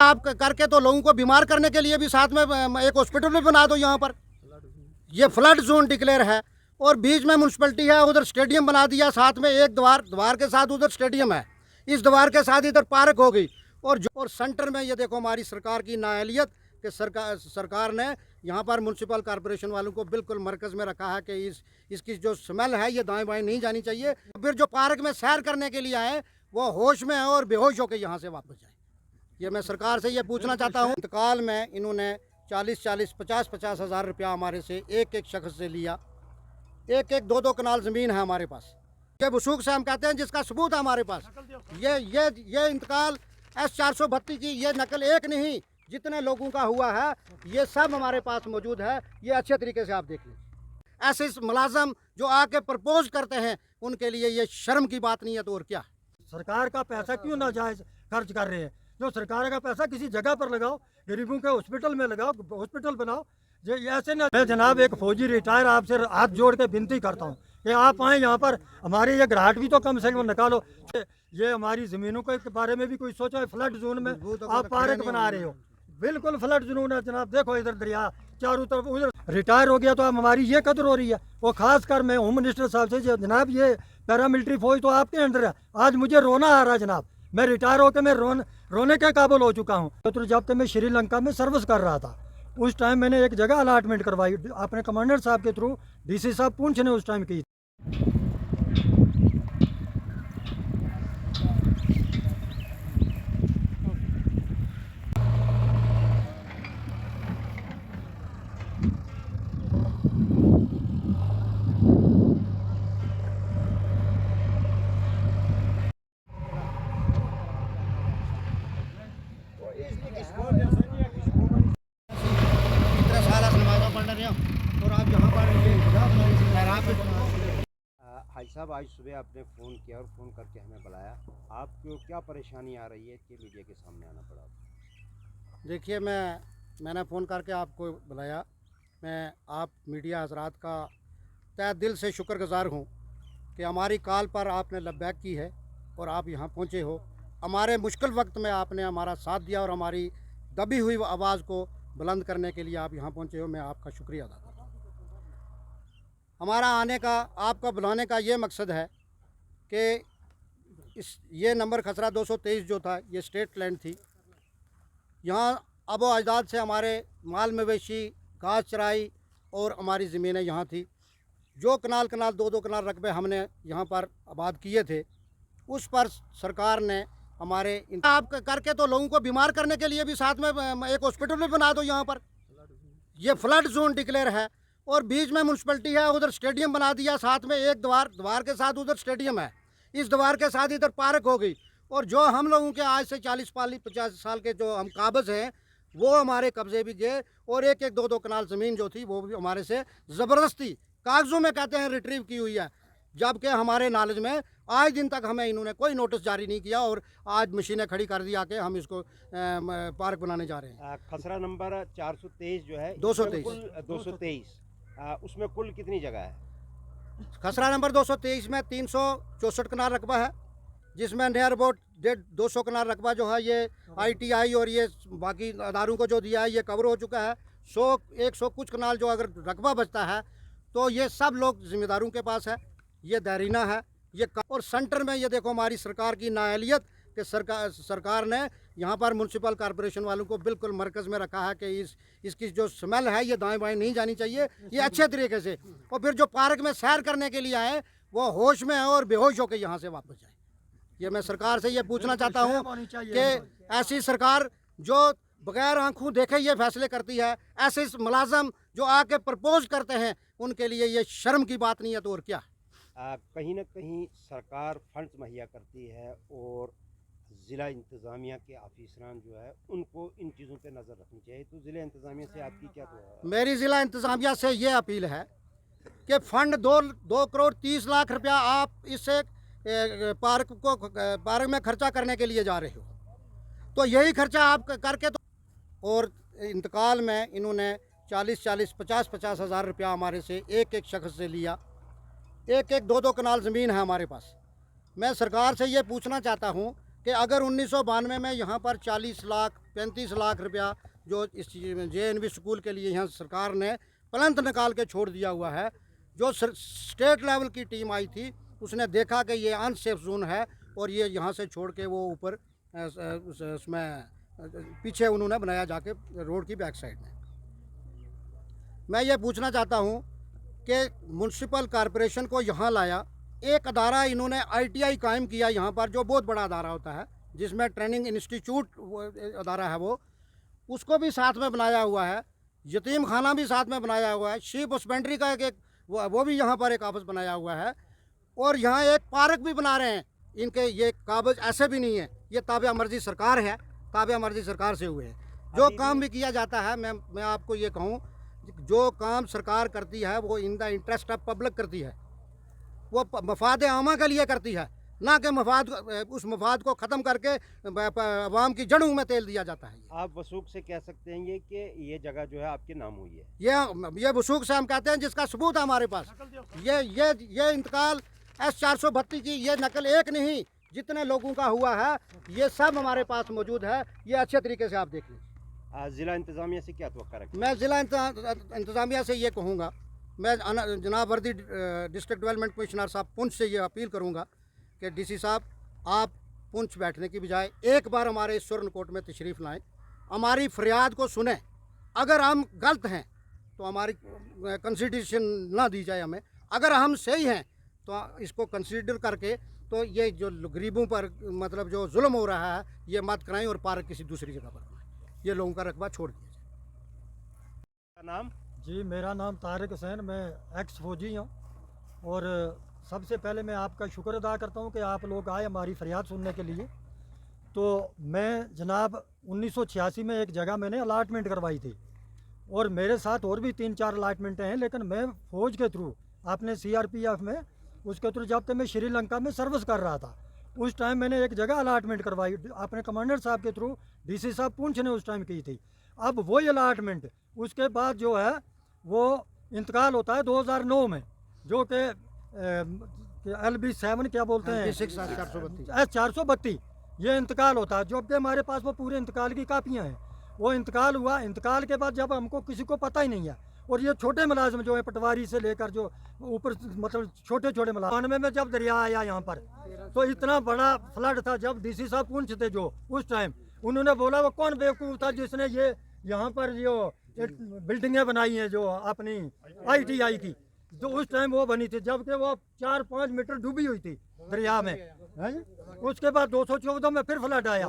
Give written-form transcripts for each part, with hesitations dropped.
आप करके तो लोगों को बीमार करने के लिए भी साथ में एक हॉस्पिटल भी बना दो। यहाँ पर ये फ्लड जोन डिक्लेयर है और बीच में म्यूनसिपलिटी है, उधर स्टेडियम बना दिया, साथ में एक द्वार के साथ उधर स्टेडियम है, इस द्वार के साथ इधर पार्क हो गई। और सेंटर में ये देखो हमारी सरकार की नाअहलियत कि सरकार ने यहाँ पर म्यूनसिपल कॉरपोरेशन वालों को बिल्कुल मरकज़ में रखा है कि इसकी जो स्मेल है ये दाएं बाएं नहीं जानी चाहिए। फिर जो पार्क में सैर करने के लिए आए वो होश में है और बेहोश होकर यहाँ से वापस जाए। ये मैं सरकार से ये पूछना चाहता हूँ। इंतकाल में इन्होंने 40-40, 50-50 हज़ार रुपया हमारे से एक एक शख्स से लिया। एक 2-2 कनाल ज़मीन है हमारे पास। ये वसूख से हम कहते हैं, जिसका सबूत है हमारे पास। ये इंतकाल S-432 की ये नकल एक नहीं, जितने लोगों का हुआ है ये सब हमारे पास मौजूद है। ये अच्छे तरीके से आप देख लीजिए। ऐसे मुलाजम जो आके प्रपोज करते हैं उनके लिए ये शर्म की बात नहीं है तो और क्या। सरकार का पैसा क्यों नाजायज खर्च कर रहे हैं? जो सरकार का पैसा किसी जगह पर लगाओ, गरीबों के हॉस्पिटल में लगाओ, हॉस्पिटल बनाओ। ये ऐसे ना। मैं जनाब एक फौजी रिटायर आपसे हाथ जोड़ के विनती करता हूँ कि आप आए यहाँ पर, हमारे ये घराट भी तो कम से कम निकालो। ये हमारी ज़मीनों के बारे में भी कोई सोचो। फ्लड जोन में आप पार्क बना रहे हो, बिल्कुल फ्लड जोन है जनाब। देखो इधर दरिया चारों तरफ, उधर रिटायर हो गया तो अब हमारी ये कदर हो रही है। वो खासकर मैं होम मिनिस्टर साहब से, जनाब ये पैरामिलिट्री फौज तो आपके अंडर है। आज मुझे रोना आ रहा है जनाब। मैं रिटायर होकर मैं रोने के काबिल हो चुका हूँ। तो जब तक मैं श्रीलंका में सर्विस कर रहा था उस टाइम मैंने एक जगह अलाटमेंट करवाई अपने कमांडर साहब के थ्रू। DC साहब पूंछ ने उस टाइम की। हाजी साहब, आज सुबह आपने फ़ोन किया और फ़ोन करके हमें बुलाया। आपको क्या परेशानी आ रही है कि मीडिया के सामने आना पड़ा? देखिए, मैंने फ़ोन करके आपको बुलाया। मैं आप मीडिया हजरात का तहे दिल से शुक्रगुज़ार हूँ कि हमारी कॉल पर आपने लब्बैक की है और आप यहाँ पहुँचे हो। हमारे मुश्किल वक्त में आपने हमारा साथ दिया और हमारी दबी हुई आवाज़ को बुलंद करने के लिए आप यहाँ पहुँचे हो। मैं आपका शुक्रिया अदा करता हूँ। हमारा आने का, आपका बुलाने का ये मकसद है कि ये नंबर खसरा 223 जो था ये स्टेट लैंड थी। यहाँ आबो अजदाद से हमारे माल मवेशी, घास चराई और हमारी ज़मीनें यहाँ थी। जो कनाल 2-2 कनाल रकबे हमने यहाँ पर आबाद किए थे, उस पर सरकार ने हमारे आप करके तो लोगों को बीमार करने के लिए भी साथ में एक हॉस्पिटल भी बना दो। यहाँ पर ये फ्लड जोन डिक्लेयर है और बीच में म्यूनसिपलिटी है, उधर स्टेडियम बना दिया, साथ में एक द्वार के साथ उधर स्टेडियम है, इस द्वार के साथ इधर पार्क हो गई। और जो हम लोगों के आज से 40-50 साल के जो हम काबज़ हैं वो हमारे कब्ज़े भी गए और एक 2-2 कनाल ज़मीन जो थी वो भी हमारे से ज़बरदस्ती कागज़ों में कहते हैं रिट्रीव की हुई है, जबकि हमारे नॉलेज में आज दिन तक हमें इन्होंने कोई नोटिस जारी नहीं किया और आज मशीनें खड़ी कर दिया कि हम इसको पार्क बनाने जा रहे हैं। खसरा नंबर 423 जो है 223 उसमें कुल कितनी जगह है? खसरा नंबर 223 में 364 कनाल रकबा है, जिसमें नियर अबाउट 200 कनाल रकबा जो है ये ITI और ये बाकी अदारों को जो दिया है ये कवर हो चुका है। 100 कुछ कनाल जो अगर रकबा बचता है तो ये सब लोग ज़िम्मेदारों के पास है। ये दायरीना है ये। और सेंटर में ये देखो हमारी सरकार की नाअहलियत कि सरकार ने यहाँ पर म्यूनसिपल कॉरपोरेशन वालों को बिल्कुल मरकज़ में रखा है कि इसकी जो स्मेल है ये दाएं बाएं नहीं जानी चाहिए, ये अच्छे तरीके से। और फिर जो पार्क में सैर करने के लिए आए वो होश में है और बेहोश होकर यहाँ से वापस जाए। ये मैं सरकार से ये पूछना चाहता हूँ कि ऐसी सरकार जो बगैर आंखों देखे ये फैसले करती है, ऐसे मुलाजम जो आके प्रपोज करते हैं उनके लिए ये शर्म की बात नहीं है तो और क्या। कहीं ना कहीं सरकार फंड्स मुहैया करती है और ज़िला इंतज़ामिया के ऑफिसरान जो है उनको इन चीज़ों पे नज़र रखनी चाहिए। तो ज़िला इंतज़ामिया से आपकी क्या दुआ है? मेरी ज़िला इंतज़ामिया से ये अपील है कि फ़ंड 2 करोड़ 30 लाख रुपया आप इससे पार्क में खर्चा करने के लिए जा रहे हो, तो यही खर्चा आप करके तो। और इंतकाल में इन्होंने 40-40, 50-50 हज़ार रुपया हमारे से एक एक शख्स से लिया। एक 2-2 कनाल ज़मीन है हमारे पास। मैं सरकार से ये पूछना चाहता हूँ कि अगर 1992 में यहाँ पर 40 लाख 35 लाख रुपया जो इस JNV स्कूल के लिए यहाँ सरकार ने प्लंथ निकाल के छोड़ दिया हुआ है, जो स्टेट लेवल की टीम आई थी उसने देखा कि ये अनसेफ जोन है और ये यहाँ से छोड़ के वो ऊपर उसमें पीछे उन्होंने बनाया जाके रोड की बैक साइड में। मैं ये पूछना चाहता हूँ कि म्यूनसिपल कॉरपोरेशन को यहाँ लाया, एक अदारा इन्होंने ITI कायम किया यहाँ पर, जो बहुत बड़ा अदारा होता है जिसमें ट्रेनिंग इंस्टीट्यूट अदारा है, वो उसको भी साथ में बनाया हुआ है, यतीम खाना भी साथ में बनाया हुआ है, शीप हस्बेंड्री का एक वो भी यहाँ पर एक ऑफिस बनाया हुआ है, और यहाँ एक पार्क भी बना रहे हैं। इनके ये कागज ऐसे भी नहीं है, ये ताबे मर्जी सरकार है, ताबे मर्जी सरकार से हुए हैं। जो काम भी किया जाता है, मैं आपको ये कहूँ, जो काम सरकार करती है वो in the interest of public करती है, वो मफाद आमा के लिए करती है, ना कि उस मफाद को ख़त्म करके अवाम की जड़ों में तेल दिया जाता है। आप वसूख से कह सकते हैं ये कि ये जगह जो है आपके नाम हुई है? ये वसूख से हम कहते हैं, जिसका सबूत है हमारे पास। ये इंतकाल S432 की ये नकल एक नहीं, जितने लोगों का हुआ है ये सब हमारे पास मौजूद है, ये अच्छे तरीके से आप देख लीजिए। ज़िला इंतज़ामिया से क्या तवक्का रखते हैं? मैं ज़िला इंतज़ामिया से ये कहूँगा, मैं जनाब वर्दी डिस्ट्रिक्ट डेवलपमेंट कमिश्नर साहब पुंछ से ये अपील करूँगा कि DC साहब, आप पुंछ बैठने की बजाय एक बार हमारे इस सुरनकोट में तशरीफ़ लाएं, हमारी फरियाद को सुने। अगर हम गलत हैं तो हमारी कंसिडरेशन ना दी जाए हमें, अगर हम सही हैं तो इसको कंसीडर करके तो ये जो गरीबों पर मतलब जो जुल्म हो रहा है ये मत कराएं और पार्क किसी दूसरी जगह पर बनाएं, ये लोगों का रकबा छोड़ दिया जाए। नाम? जी, मेरा नाम तारिक हुसैन, मैं एक्स फौजी हूँ। और सबसे पहले मैं आपका शुक्र अदा करता हूँ कि आप लोग आए हमारी फरियाद सुनने के लिए। तो मैं जनाब 1986 में एक जगह मैंने अलाटमेंट करवाई थी, और मेरे साथ और भी 3-4 अलाटमेंटें हैं, लेकिन मैं फ़ौज के थ्रू अपने CRPF में उसके थ्रू जब तक मैं श्रीलंका में सर्विस कर रहा था उस टाइम मैंने एक जगह अलाटमेंट करवाई अपने कमांडर साहब के थ्रू, DC साहब पुंछ ने उस टाइम की थी। अब वही अलाटमेंट उसके बाद जो है वो इंतकाल होता है 2009 में, जो कि LB7 क्या बोलते हैं, S432 ये इंतकाल होता है, जो कि हमारे पास वो पूरे इंतकाल की कापियाँ हैं। वो इंतकाल हुआ, इंतकाल के बाद जब हमको किसी को पता ही नहीं है, और ये छोटे मुलाजिम जो है पटवारी से लेकर जो ऊपर मतलब छोटे छोटे मुलाजिम में जब दरिया आया यहाँ पर तो इतना बड़ा फ्लड था, जब DC साहब पुंछ थे जो उस टाइम, उन्होंने बोला वो कौन बेवकूफ़ था जिसने ये यहाँ पर जो बिल्डिंगें बनाई हैं जो अपनी ITI की, जो उस टाइम वो बनी थी, जबकि वो 4-5 मीटर डूबी हुई थी दरिया में, है। उसके बाद 214 में फिर फ्लड आया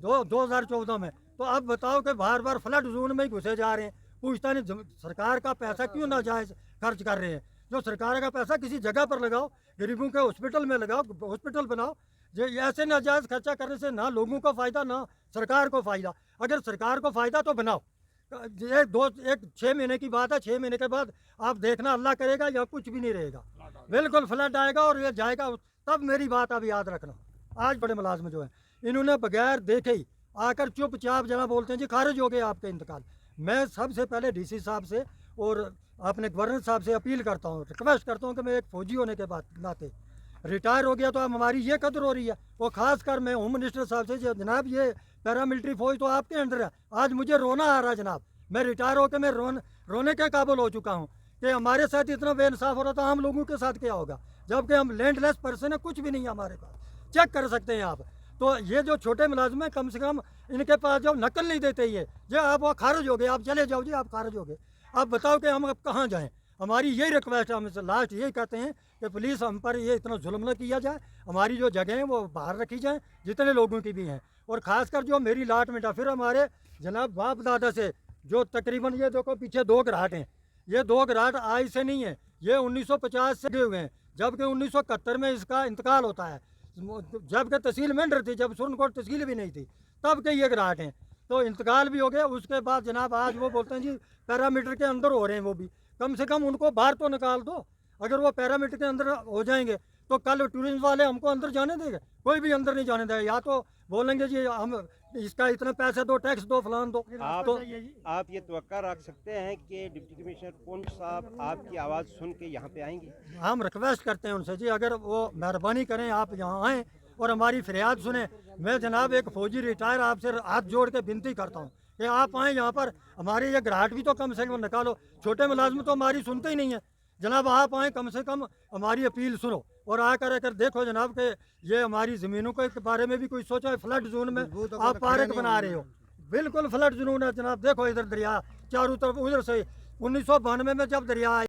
2014 में। तो अब बताओ कि बार बार फ्लड जोन में ही घुसे जा रहे हैं। पूछता नहीं सरकार का पैसा क्यों नाजायज़ खर्च कर रहे हैं? जो सरकार का पैसा किसी जगह पर लगाओ, गरीबों के हॉस्पिटल में लगाओ, हॉस्पिटल बनाओ। जो ऐसे नाजायज़ खर्चा करने से ना लोगों को फ़ायदा ना सरकार को फ़ायदा। अगर सरकार को फ़ायदा तो बनाओ। एक 6 महीने की बात है, 6 महीने के बाद आप देखना अल्लाह करेगा या कुछ भी नहीं रहेगा, बिल्कुल फ्लड आएगा और ये जाएगा। तब मेरी बात अब याद रखना। आज बड़े मुलाजिम जो हैं इन्होंने बगैर देखे ही आकर चुपचाप जना बोलते हैं जी खारिज हो गए आपके इंतकाल। मैं सबसे पहले DC साहब से और अपने गवर्नर साहब से अपील करता हूँ, रिक्वेस्ट करता हूँ कि मैं एक फ़ौजी होने के बाद नाते रिटायर हो गया तो अब हमारी ये कदर हो रही है। और ख़ास कर मैं होम मिनिस्टर साहब से, जनाब ये पैरामिलिट्री फ़ौज तो आपके अंडर है, आज मुझे रोना आ रहा है जनाब। मैं रिटायर होकर मैं रोने के काबिल हो चुका हूँ कि हमारे साथ इतना बेइंसाफ़ हो रहा था, हम लोगों के साथ क्या होगा, जबकि हम लैंडलेस पर्सन है, कुछ भी नहीं है हमारे पास। चेक कर सकते हैं आप। तो ये जो छोटे मुलाजिम हैं कम से कम इनके पास जो नकल नहीं देते ये जो आप वो खारिज हो गए, आप चले जाओ जी, आप खारिज हो गए। आप बताओ कि हम अब कहाँ जाएं? हमारी यही रिक्वेस्ट है, हम लास्ट यही कहते हैं कि प्लीज़ हम पर ये इतना जुल्म न किया जाए, हमारी जो जगह हैं वो बाहर रखी जाएँ जितने लोगों की भी हैं। और ख़ासकर जो मेरी लाटमेंट है, फिर हमारे जनाब बाप दादा से जो तकरीबन ये देखो पीछे 2 घराट हैं, ये 2 घराट आज से नहीं है, ये 1950 से हुए हैं, जबकि 1971 में इसका इंतकाल होता है, जबकि तहसील मेंढर थी, जब सुरनकोट तहसील भी नहीं थी तब के ये घराट हैं। तो इंतकाल भी हो गया। उसके बाद जनाब आज वो बोलते हैं जी पैरामीटर के अंदर हो रहे हैं, वो भी कम से कम उनको बाहर तो निकाल दो। अगर वो पैरामीटर के अंदर हो जाएंगे तो कल टूरिज्म वाले हमको अंदर जाने देंगे? कोई भी अंदर नहीं जाने देगा। या तो बोलेंगे जी हम इसका इतना पैसे दो, टैक्स दो, फलान दो। आप ये तवक्का रख सकते हैं कि डिप्टी कमिश्नर पुंछ साहब आपकी आवाज़ सुन के यहाँ पे आएंगे? हम रिक्वेस्ट करते हैं उनसे जी, अगर वो मेहरबानी करें आप यहाँ आएँ और हमारी फरियाद सुने। मैं जनाब एक फौजी रिटायर आपसे हाथ जोड़ के विनती करता हूँ कि आप आएँ यहाँ पर, हमारी ये घराट भी तो कम से कम निकालो। छोटे मुलाजिम तो हमारी सुनते ही नहीं है जनाब, आप आएँ कम से कम हमारी अपील सुनो और आकर देखो जनाब कि ये हमारी ज़मीनों के बारे में भी कोई सोचो है। फ्लड जोन में आप पार्क बना रहे हो, बिल्कुल फ्लड जोन है जनाब। देखो इधर दरिया चारों तरफ, उधर से 1992 में जब दरिया